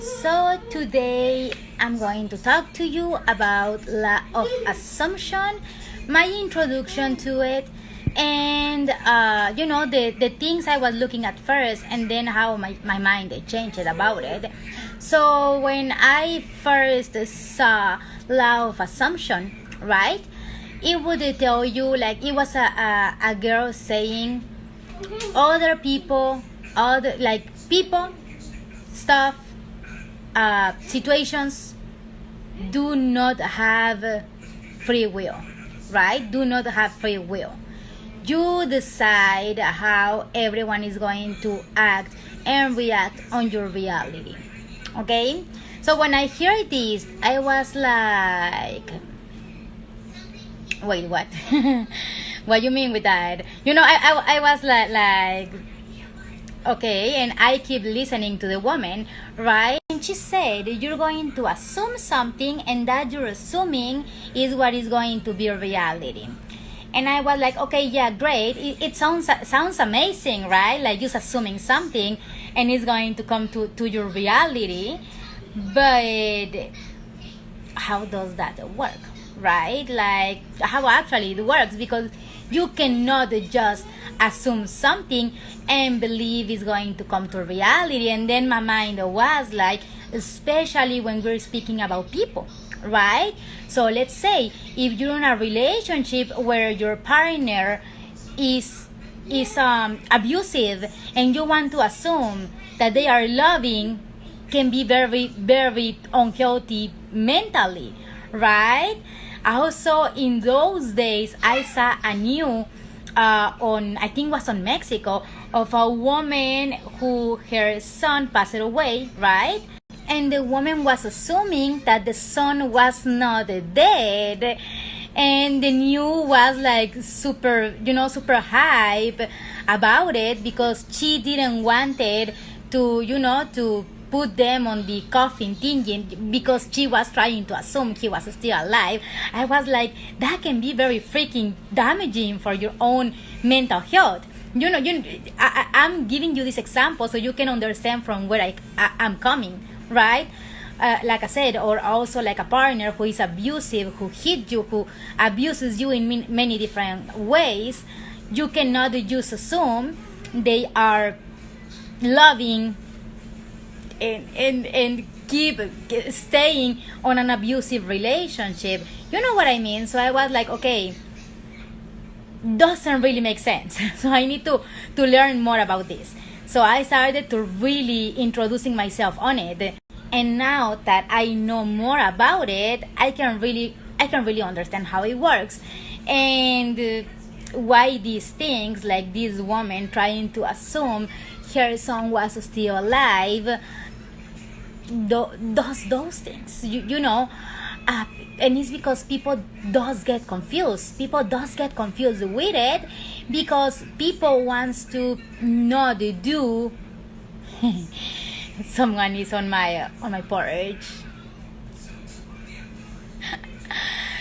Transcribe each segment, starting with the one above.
So today I'm going to talk to you about law of assumption, my introduction to it, and the things I was looking at first, and then how my mind changed about it. So when I first saw law of assumption, right, it would tell you like it was a girl saying other people, other like people, stuff, situations do not have free will, right? Do not have free will. You decide how everyone is going to act and react on your reality. Okay? So when I hear this, I was like, wait, what? What you mean with that? I was like okay, and I keep listening to the woman, right? And she said, you're going to assume something, and that you're assuming is what is going to be reality. And I was like, okay, yeah, great. It sounds amazing, right? Like just assuming something, and it's going to come to your reality. But how does that work, right? Like how actually it works, because you cannot just assume something and believe it's going to come to reality. And then my mind was like, especially when we're speaking about people, right? So let's say if you're in a relationship where your partner is abusive, and you want to assume that they are loving, can be very, very unhealthy mentally, right? Also, in those days, I saw a new I think was on Mexico, of a woman who her son passed away, right? And the woman was assuming that the son was not dead, and the news was like super hype about it, because she didn't wanted to put them on the coffin thinking, because she was trying to assume he was still alive. I was like, that can be very freaking damaging for your own mental health. I'm giving you this example so you can understand from where I'm coming, right? Like I said, or also like a partner who is abusive, who hits you, who abuses you in many different ways. You cannot just assume they are loving and keep staying on an abusive relationship. You know what I mean? So I was like, okay, doesn't really make sense. So I need to learn more about this. So I started to really introducing myself on it. And now that I know more about it, I can really understand how it works, and why these things, like this woman trying to assume her son was still alive, does those things, and it's because people does get confused with it, because people wants to not do someone is on my porch.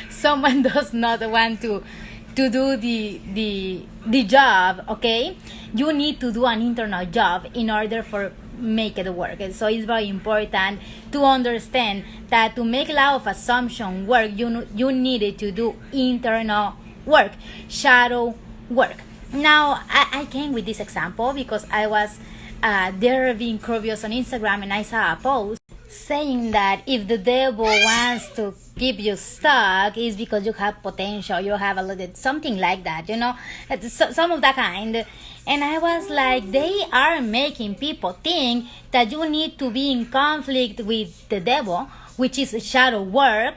Someone does not want to do the job. Okay, you need to do an internal job in order for make it work. And so it's very important to understand that to make law of assumption work, you needed to do internal work, shadow work. Now I came with this example because I was there being curious on Instagram, and I saw a post saying that if the devil wants to keep you stuck, is because you have potential, you have a little something like that, some of that kind. And I was like, they are making people think that you need to be in conflict with the devil, which is shadow work,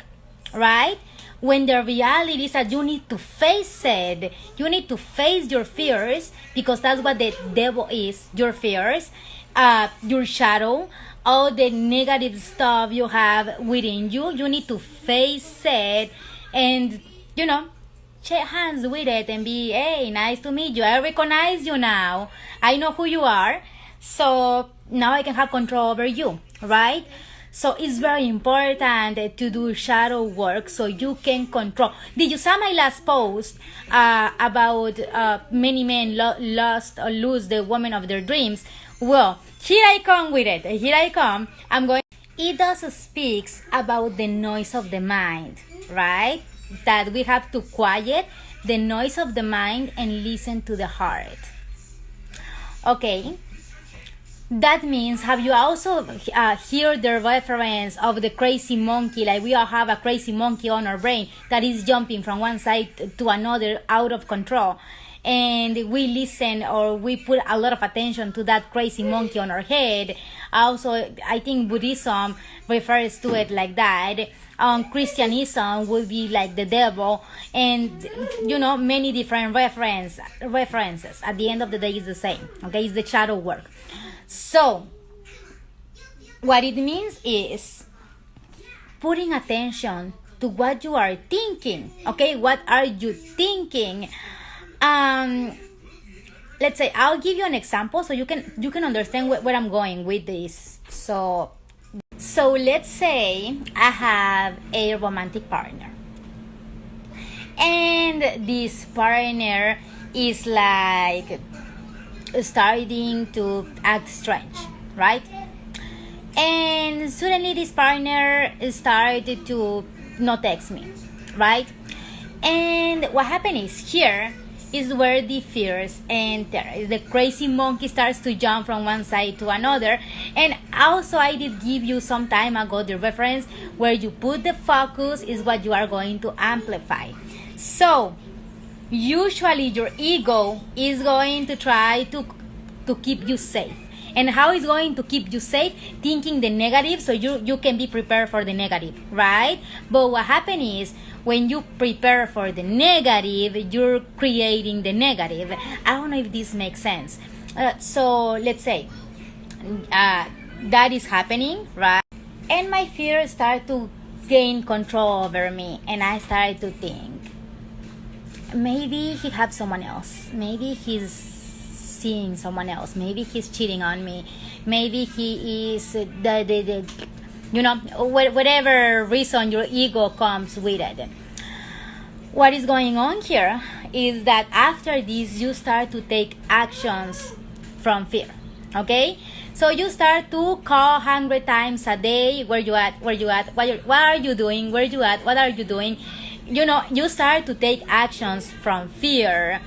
right? When the reality is that you need to face it. You need to face your fears, because that's what the devil is, your fears, your shadow, all the negative stuff you have within you. You need to face it and, shake hands with it and be, hey, nice to meet you. I recognize you now. I know who you are. So now I can have control over you, right? So it's very important to do shadow work so you can control. Did you see my last post about many men lost or lose the woman of their dreams? Well, here I come with it. Here I come. I'm going It also speaks about the noise of the mind, right? That we have to quiet the noise of the mind and listen to the heart. Okay, that means, have you also heard the reference of the crazy monkey? Like we all have a crazy monkey on our brain that is jumping from one side to another out of control. And we listen or we put a lot of attention to that crazy monkey on our head. Also, I think Buddhism refers to it like that. Christianism would be like the devil, and many different references. At the end of the day, is the same. Okay, it's the shadow work. So, what it means is putting attention to what you are thinking. Okay, what are you thinking? Let's say I'll give you an example so you can understand where I'm going with this. So let's say I have a romantic partner, and this partner is like starting to act strange, right? And suddenly this partner started to not text me, right? And what happened is, here is where the fears enter. The crazy monkey starts to jump from one side to another. And also, I did give you some time ago the reference where you put the focus is what you are going to amplify. So usually your ego is going to try to keep you safe. And how is going to keep you safe? Thinking the negative, so you can be prepared for the negative, right? But what happens is, when you prepare for the negative, you're creating the negative. I don't know if this makes sense. So let's say that is happening, right? And my fear started to gain control over me, and I started to think, maybe he has someone else. Maybe he's seeing someone else. Maybe he's cheating on me. Maybe he is whatever reason your ego comes with it. What is going on here is that after this, you start to take actions from fear. Okay, so you start to call 100 times a day. Where you at? Where you at? What are you doing? Where you at? What are you doing? You start to take actions from fear,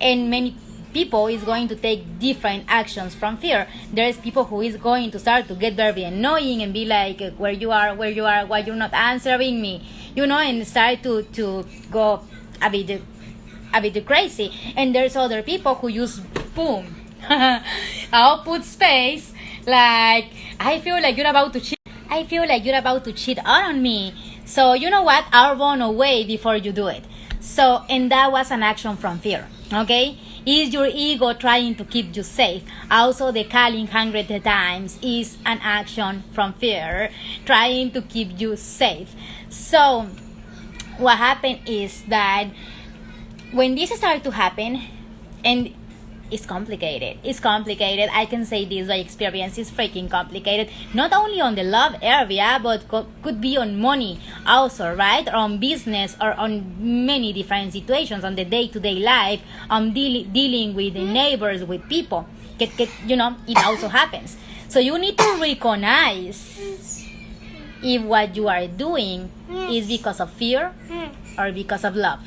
and many people is going to take different actions from fear. There's people who is going to start to get very annoying and be like, where you are, why you're not answering me, and start to go a bit crazy. And there's other people who use boom I'll put space, like, I feel like you're about to cheat on me, so you know what, I'll run away before you do it. So, and that was an action from fear. Okay, is your ego trying to keep you safe? Also, the calling 100 times is an action from fear, trying to keep you safe. So what happened is that when this started to happen, and it's complicated. I can say this by experience. It's freaking complicated. Not only on the love area, but could be on money also, right? Or on business, or on many different situations, on the day-to-day life, on dealing with the neighbors, with people. It also happens. So you need to recognize if what you are doing is because of fear or because of love.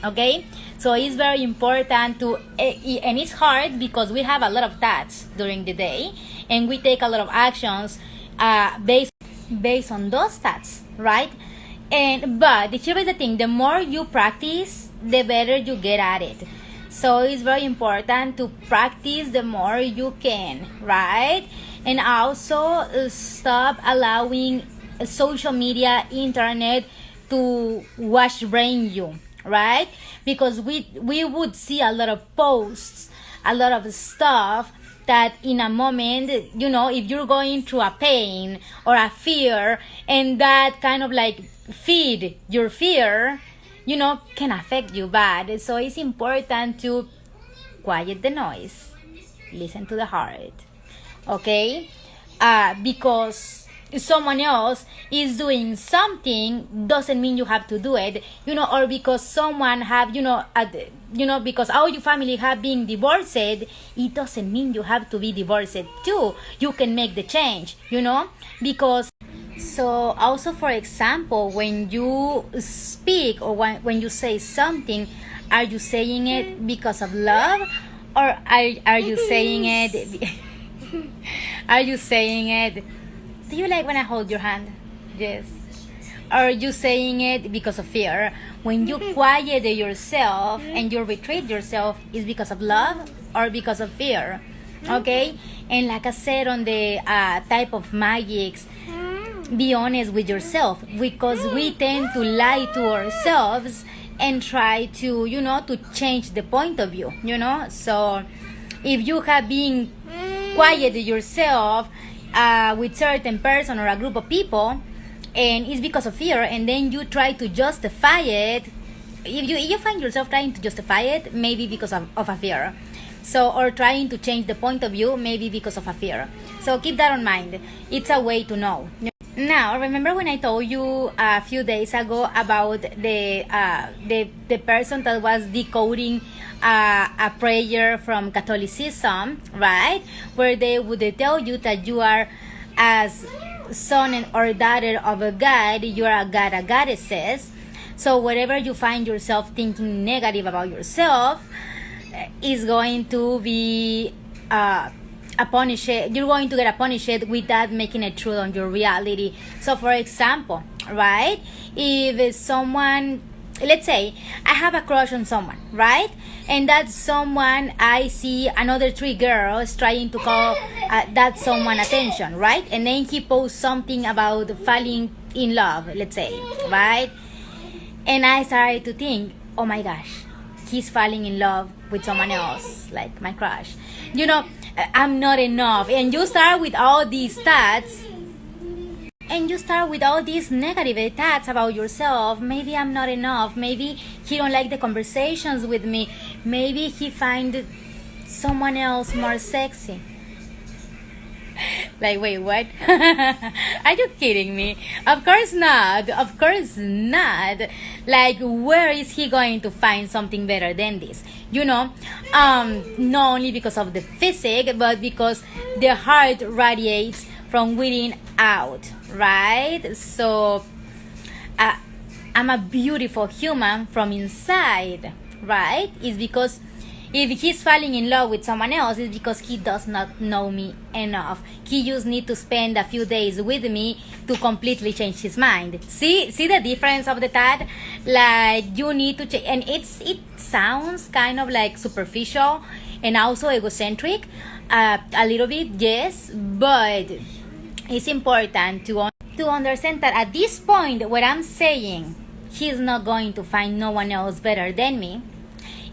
Okay, so it's very important to, and it's hard because we have a lot of thoughts during the day, and we take a lot of actions based on those thoughts, right? But here is the thing: the more you practice, the better you get at it. So it's very important to practice the more you can, right? And also stop allowing social media, internet to wash brain you. Right? Because we would see a lot of posts, a lot of stuff that in a moment, if you're going through a pain or a fear, and that kind of like feed your fear, can affect you bad. So it's important to quiet the noise, listen to the heart. Okay? Because someone else is doing something doesn't mean you have to do it, or because someone have, because all your family have been divorced, it doesn't mean you have to be divorced too. You can make the change, because So also, for example, when you speak or when you say something, are you saying it because of love, or are you saying it are you saying it, do you like when I hold your hand? Yes. Are you saying it because of fear? When you quiet yourself and you retreat yourself, is because of love or because of fear? Okay. And like I said on the type of magics, be honest with yourself, because we tend to lie to ourselves and try to, to change the point of view, so if you have been quiet yourself with certain person or a group of people, and it's because of fear, and then you try to justify it, if you find yourself trying to justify it, maybe because of a fear, so, or trying to change the point of view, maybe because of a fear. So keep that in mind. It's a way to know. Now, remember when I told you a few days ago about the person that was decoding a prayer from Catholicism, right? Where they would tell you that you are, as son or daughter of a god, you are a god, a goddesses. So whatever you find yourself thinking negative about yourself is going to be you're going to get punished without making it true on your reality. So for example, right, if someone, let's say I have a crush on someone, right, and that someone, I see another 3 girls trying to call that someone attention, right, and then he posts something about falling in love, let's say, right, and I started to think, oh my gosh, he's falling in love with someone else, like my crush, I'm not enough, and you start with all these stats, and you start with all these negative thoughts about yourself. Maybe I'm not enough, maybe he don't like the conversations with me, maybe he find someone else more sexy. Like, wait, what? Are you kidding me? Of course not. Of course not. Like, where is he going to find something better than this? Not only because of the physique, but because the heart radiates from within out, right? So, I'm a beautiful human from inside, right? It's because if he's falling in love with someone else, it's because he does not know me enough. He just need to spend a few days with me to completely change his mind. See the difference of the thought? Like, you need to change, and it sounds kind of like superficial and also egocentric, a little bit, yes, but it's important to understand that at this point, what I'm saying, he's not going to find no one else better than me,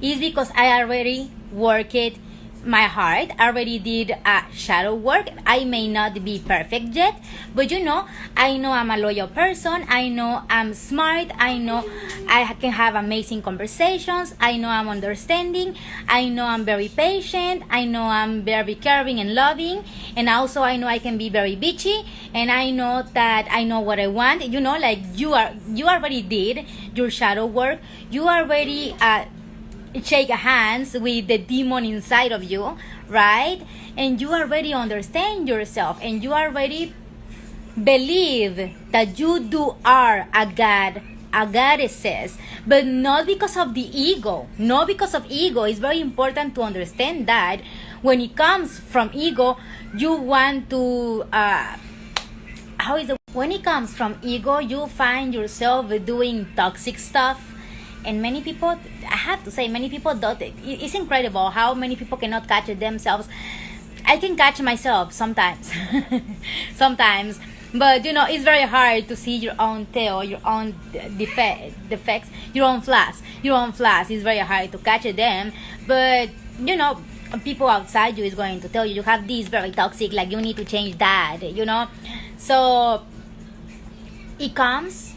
is because I already worked my heart, I already did shadow work. I may not be perfect yet, but I know I'm a loyal person, I know I'm smart, I know I can have amazing conversations, I know I'm understanding, I know I'm very patient, I know I'm very caring and loving, and also I know I can be very bitchy, and I know that I know what I want. Like, you already did your shadow work, you already shake hands with the demon inside of you, right? And you already understand yourself, and you already believe that you are a god, a goddesses, but not because of the ego. Not because of ego. It's very important to understand that when it comes from ego, you want to when it comes from ego, you find yourself doing toxic stuff. And many people, I have to say, many people don't. It's incredible how many people cannot catch themselves. I can catch myself sometimes. Sometimes. But, it's very hard to see your own tail, your own defects, your own flaws. It's very hard to catch them. But, people outside you is going to tell you have this very toxic, like you need to change that, So, it comes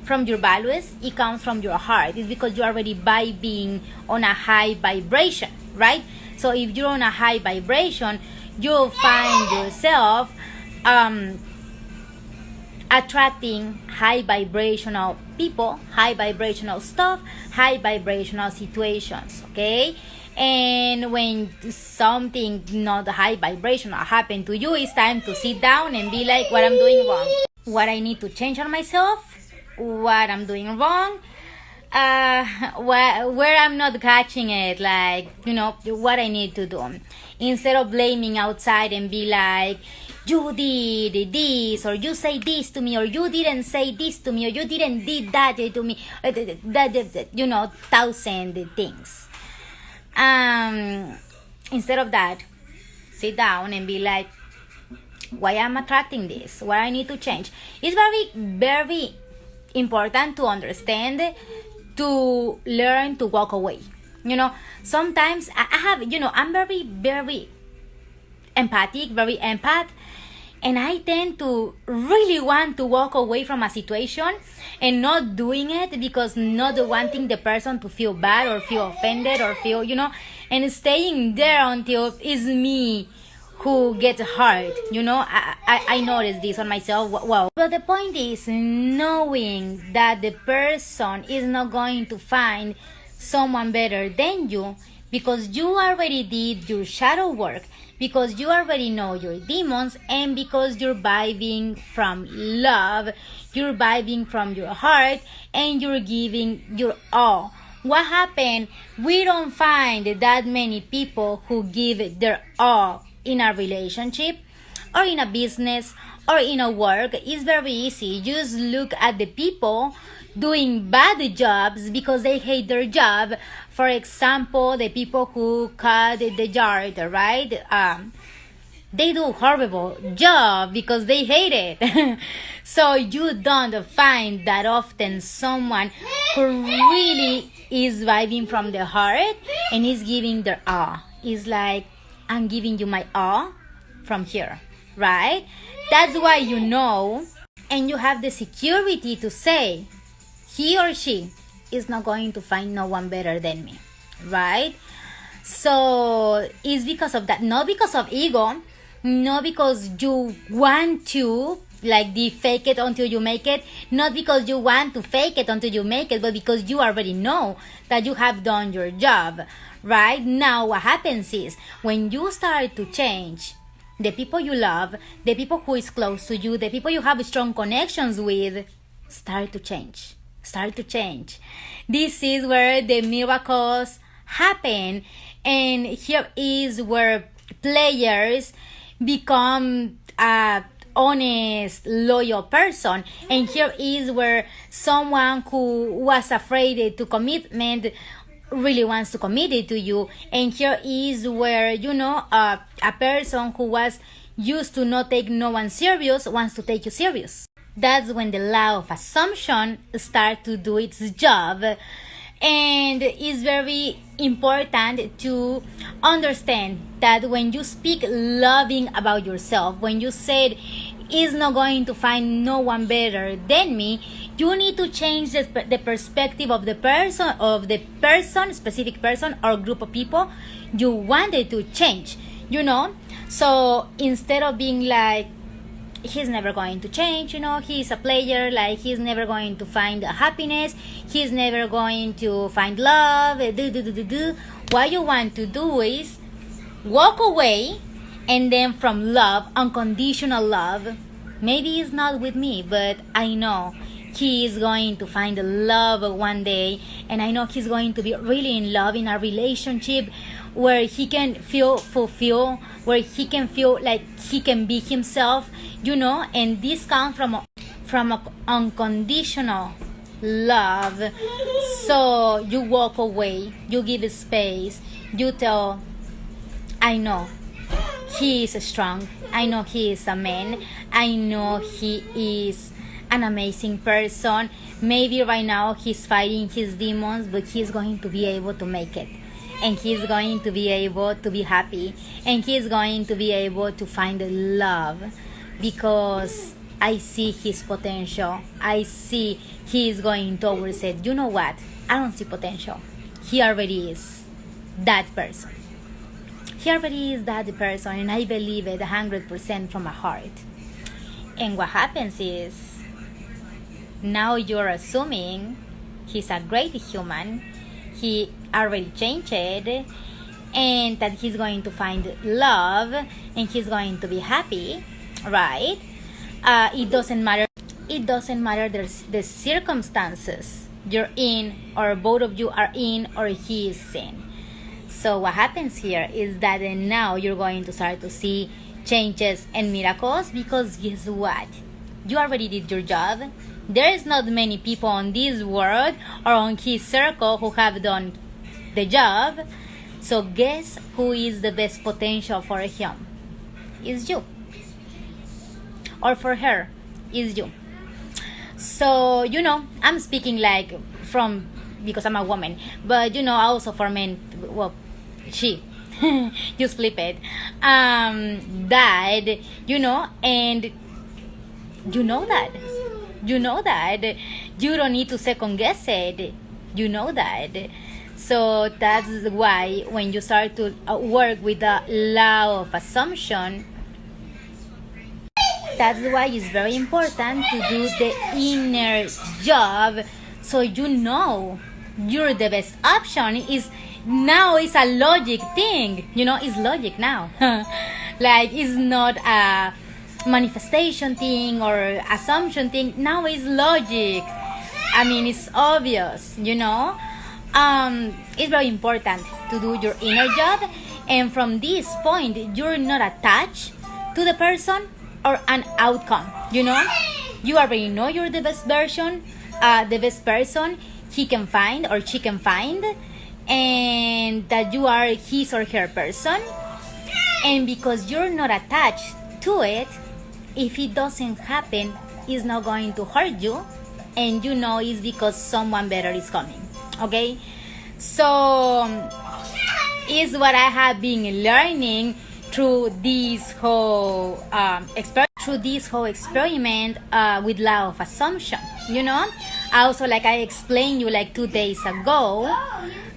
from your values, it comes from your heart. It's because you're already vibing on a high vibration, right? So if you're on a high vibration, you'll find yourself attracting high vibrational people, high vibrational stuff, high vibrational situations, okay? And when something not high vibrational happen to you, it's time to sit down and be like, what I'm doing wrong. what I need to change on myself, what I'm doing wrong, where I'm not catching it, like, what I need to do. Instead of blaming outside and be like, you did this, or you say this to me, or you didn't say this to me, or you didn't did that to me, thousand things. Instead of that, sit down and be like, why I'm attracting this, what I need to change. It's very, very important to understand, to learn to walk away. Sometimes I have, I'm very, very empathic, very empath, and I tend to really want to walk away from a situation and not doing it because not wanting the person to feel bad or feel offended or feel, and staying there until it's me who gets hurt. I noticed this on myself. Well, but the point is knowing that the person is not going to find someone better than you, because you already did your shadow work, because you already know your demons, and because you're vibing from love, you're vibing from your heart, and you're giving your all. What happened? We don't find that many people who give their all in a relationship or in a business or in a work. It's very easy. Just look at the people doing bad jobs because they hate their job. For example, the people who cut the yard, right? They do horrible job because they hate it. So you don't find that often someone who really is vibing from the heart and is giving their all. It's like, I'm giving you my all from here, right? That's why you know, and you have the security to say, he or she is not going to find no one better than me, right? So it's because of that, not because of ego, not because you want to, like, the fake it until you make it, not because you want to fake it until you make it, but because you already know that you have done your job. Right now, what happens is when you start to change, the people you love, the people who is close to you, the people you have strong connections with, start to change. This is where the miracles happen, and here is where players become a honest, loyal person, and here is where someone who was afraid to commitment really wants to commit it to you, and here is where a person who was used to not take no one serious wants to take you serious. That's when the law of assumption starts to do its job, and it's very important to understand that when you speak loving about yourself, when you said is not going to find no one better than me, you need to change the perspective of the person, specific person or group of people you wanted to change, So instead of being like, he's never going to change, he's a player, like he's never going to find happiness, he's never going to find love, what you want to do is walk away, and then from love, unconditional love, maybe it's not with me, but I know he is going to find love one day, and I know he's going to be really in love in a relationship where he can feel fulfilled, where he can feel like he can be himself, and this comes from a unconditional love. So you walk away, you give space, you tell, I know he is strong, I know he is a man, I know he is an amazing person. Maybe right now he's fighting his demons, but he's going to be able to make it, and he's going to be able to be happy, and he's going to be able to find love, because I see his potential. I see he is going towards it. You know what? I don't see potential. He already is that person. And I believe it 100% from my heart. And what happens is, now you're assuming he's a great human, he already changed it, and that he's going to find love and he's going to be happy, right? It doesn't matter it doesn't matter the circumstances you're in, or both of you are in, or he is in. So what happens here is that now you're going to start to see changes and miracles, because guess what? You already did your job. There is not many people on this world or on his circle who have done the job. So guess who is the best potential for him? Is you. Or for her, is you. So, I'm speaking like from, because I'm a woman, but also for men, well, she, just flip it, that, and you know that. You don't need to second guess it. You know that. So that's why when you start to work with the law of assumption, that's why it's very important to do the inner job, so you're the best option. Now it's a logic thing, it's logic now. Like, it's not a manifestation thing or assumption thing. Now it's logic. I mean, it's obvious, It's very important to do your inner job, and from this point you're not attached to the person or an outcome. You already know you're the best version, the best person he can find or she can find, and that you are his or her person. And because you're not attached to it, if it doesn't happen, it's not going to hurt you, and it's because someone better is coming. Okay, so is what I have been learning through this whole experiment with law of assumption. Also, like I explained you like 2 days ago,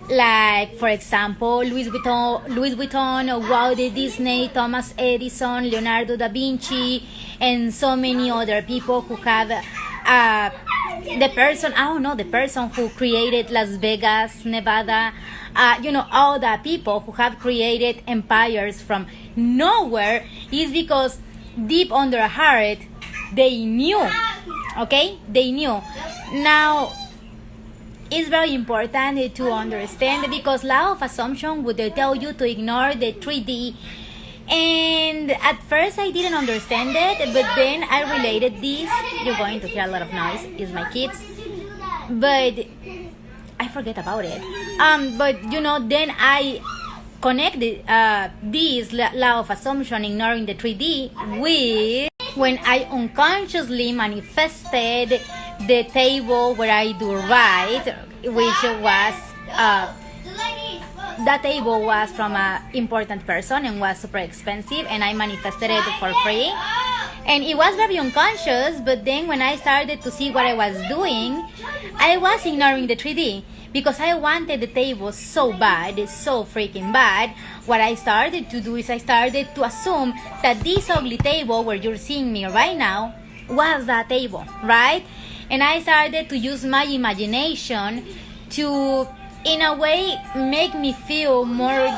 like, for example, Louis Vuitton, Walt Disney, Thomas Edison, Leonardo da Vinci, and so many other people who have the person who created Las Vegas, Nevada, all the people who have created empires from nowhere, is because deep on their heart they knew. Okay, they knew. Now, it's very important to understand, because law of assumption would tell you to ignore the 3D. And at first I didn't understand it, but then I related this. You're going to hear a lot of noise. It's my kids. But I forget about it. But then I connected this law of assumption, ignoring the 3D, with when I unconsciously manifested the table where I do right, which was that table was from an important person and was super expensive, and I manifested it for free. And it was very unconscious, but then when I started to see what I was doing, I was ignoring the 3D, because I wanted the table so bad, so freaking bad. What I started to do is I started to assume that this ugly table where you're seeing me right now was that table, right? And I started to use my imagination to, in a way, make me feel more,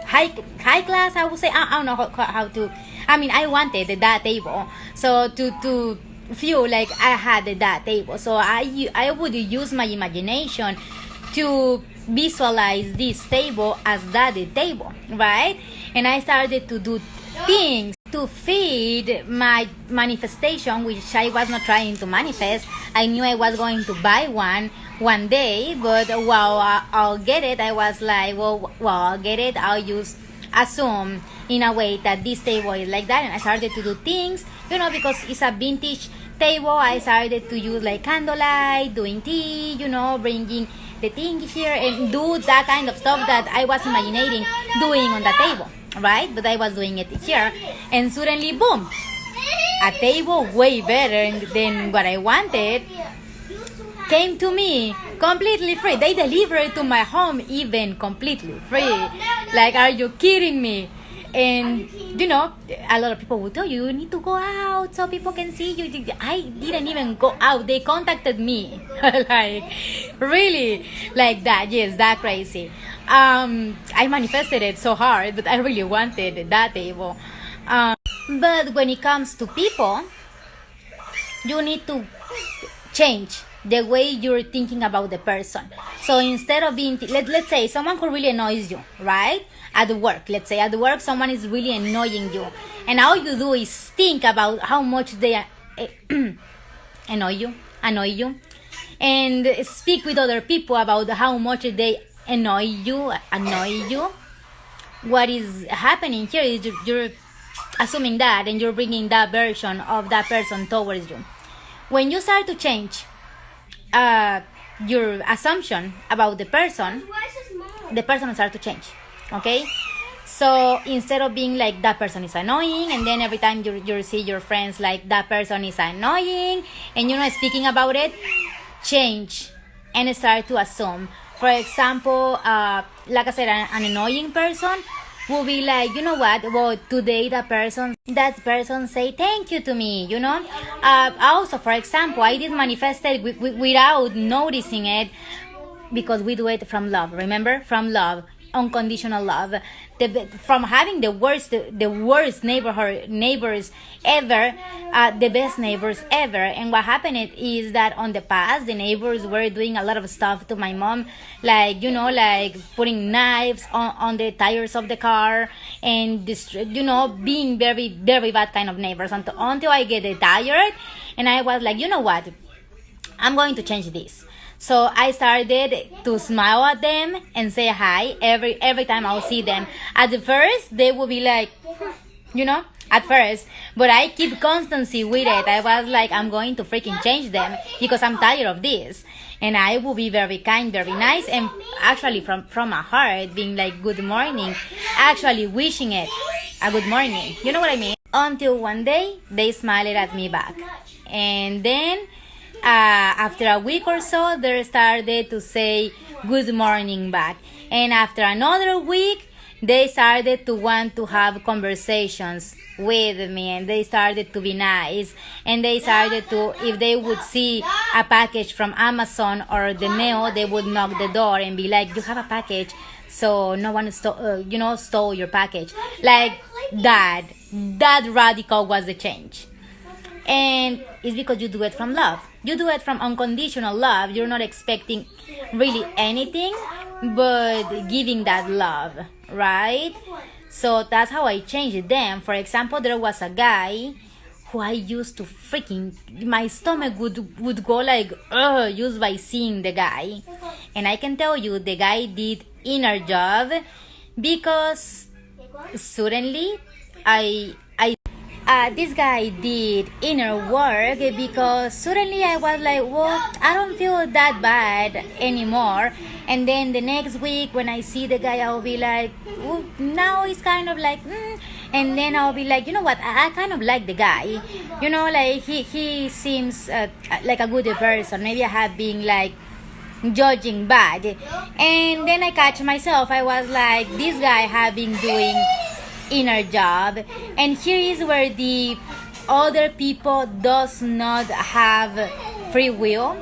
high class, I would say. I don't know how to. I mean, I wanted that table, so to feel like I had that table. So I would use my imagination to visualize this table as that table, right? And I started to do things to feed my manifestation, which I was not trying to manifest. I knew I was going to buy one day, but I'll get it, I was like, I'll get it, I'll assume in a way that this table is like that. And I started to do things, because it's a vintage table. I started to use like candlelight, doing tea, bringing the thing here, and do that kind of stuff that I was imagining doing on the table, right? But I was doing it here, and suddenly, boom, a table way better than what I wanted came to me completely free. They delivered it to my home even completely free. Like, are you kidding me? And a lot of people will tell you need to go out so people can see you. I didn't even go out. They contacted me. Like, really, like that. Yes, that crazy. I manifested it so hard, but I really wanted that table. But when it comes to people, you need to change the way you're thinking about the person. So instead of being, let's say someone who really annoys you, right? At work, let's say at work, someone is really annoying you, and all you do is think about how much they annoy you, and speak with other people about how much they annoy you. What is happening here is you're assuming that, and you're bringing that version of that person towards you. When you start to change your assumption about the person starts to change. Okay, so instead of being like that person is annoying, and then every time you see your friends like that person is annoying, and you're not speaking about it, change and start to assume. For example, like I said, an annoying person will be like, you know what, well, today that person say thank you to me, you know. Also, for example, I did manifest it without noticing it, because we do it from love. Remember, from love, unconditional love. From having the worst neighbors ever, the best neighbors ever. And what happened is that on the past, the neighbors were doing a lot of stuff to my mom, like, you know, like putting knives on the tires of the car, and you know, being very, very bad kind of neighbors, until I get tired, and I was like, you know what, I'm going to change this. So I started to smile at them and say hi every time I'll see them. At first, they will be like, you know, at first. But I keep constancy with it. I was like, I'm going to freaking change them because I'm tired of this. And I will be very kind, very nice, and actually from my heart, being like, good morning, actually wishing it a good morning. You know what I mean? Until one day, they smiled at me back. And then after a week or so, they started to say good morning back. And after another week, they started to want to have conversations with me, and they started to be nice, and they started to, if they would see a package from Amazon or the mail, they would knock the door and be like, you have a package, so no one stole your package. Like that radical was the change. And it's because you do it from love. You do it from unconditional love. You're not expecting really anything, but giving that love, right? So that's how I changed them. For example, there was a guy who I used to freaking, my stomach would go like, just by seeing the guy. And I can tell you, the guy did inner job, because suddenly this guy did inner work, because suddenly I was like, well, I don't feel that bad anymore. And then the next week when I see the guy, I'll be like, well, now it's kind of like, and then I'll be like, you know what, I kind of like the guy, you know, like he seems like a good person. Maybe I have been like judging bad. And then I catch myself, I was like, this guy have been doing inner job. And here is where the other people does not have free will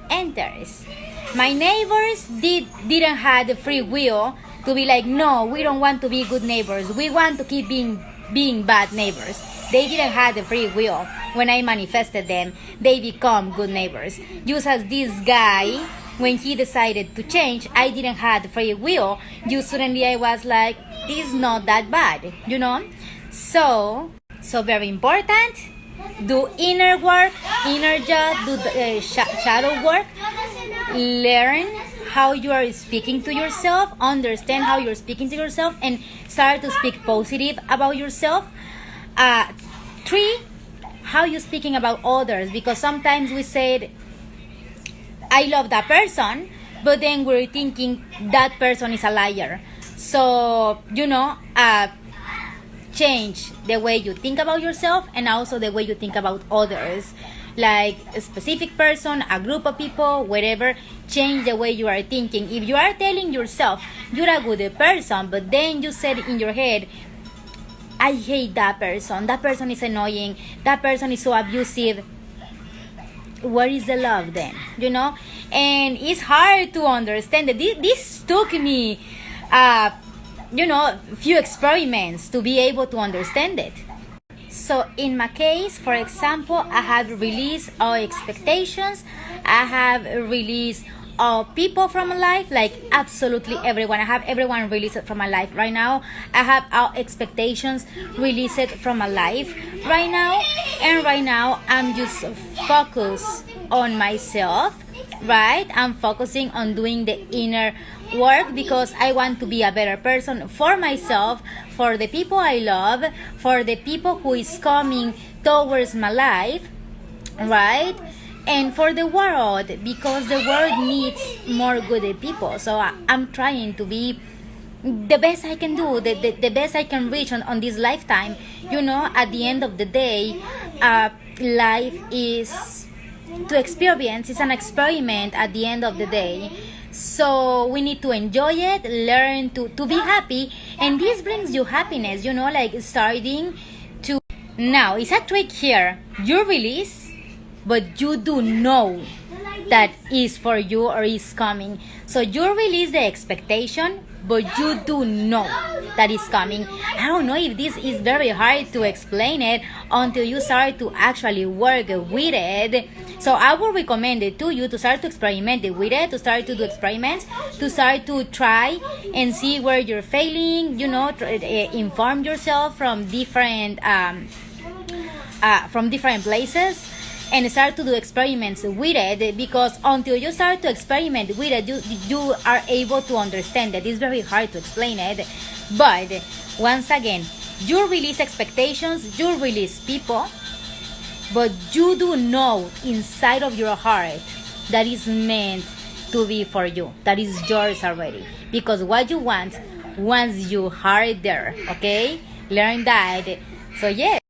enters. My neighbors didn't have the free will to be like, no, we don't want to be good neighbors, we want to keep being bad neighbors. They didn't have the free will. When I manifested them, they become good neighbors. Just as this guy, when he decided to change, I didn't have the free will. Suddenly I was like, it's not that bad, you know. So very important. Do inner work, inner job, do the shadow work. Learn how you are speaking to yourself, understand how you're speaking to yourself, and start to speak positive about yourself. 3, how you're speaking about others, because sometimes we said, I love that person, but then we're thinking that person is a liar. So, you know, change the way you think about yourself, and also the way you think about others. Like a specific person, a group of people, whatever, change the way you are thinking. If you are telling yourself you're a good person, but then you said in your head, I hate that person is annoying, that person is so abusive, where is the love then? You know? And it's hard to understand that this took me few experiments to be able to understand it. So in my case, for example, I have released all expectations. I have released all people from my life, like absolutely everyone. I have everyone released from my life right now. I have all expectations released from my life right now. And right now, I'm just focused on myself, right? I'm focusing on doing the inner work because I want to be a better person for myself, for the people I love, for the people who is coming towards my life, right? And for the world, because the world needs more good people. So I'm trying to be the best I can do, the best I can reach on this lifetime. You know, at the end of the day, life is to experience. It's an experiment at the end of the day. So we need to enjoy it, learn to be happy, and this brings you happiness, you know, like starting to. Now, it's a trick here. You release, but you do know that is for you or is coming. So you release the expectation, but you do know that is coming. I don't know if this is very hard to explain it until you start to actually work with it. So I would recommend it to you to start to experiment with it, to start to do experiments, to start to try and see where you're failing, you know, inform yourself from different places, and start to do experiments with it, because until you start to experiment with it, you are able to understand that it's very hard to explain it. But once again, you release expectations, you release people, but you do know inside of your heart that is meant to be for you, that is yours already, because what you want, once you are there, okay, learn that. So yeah.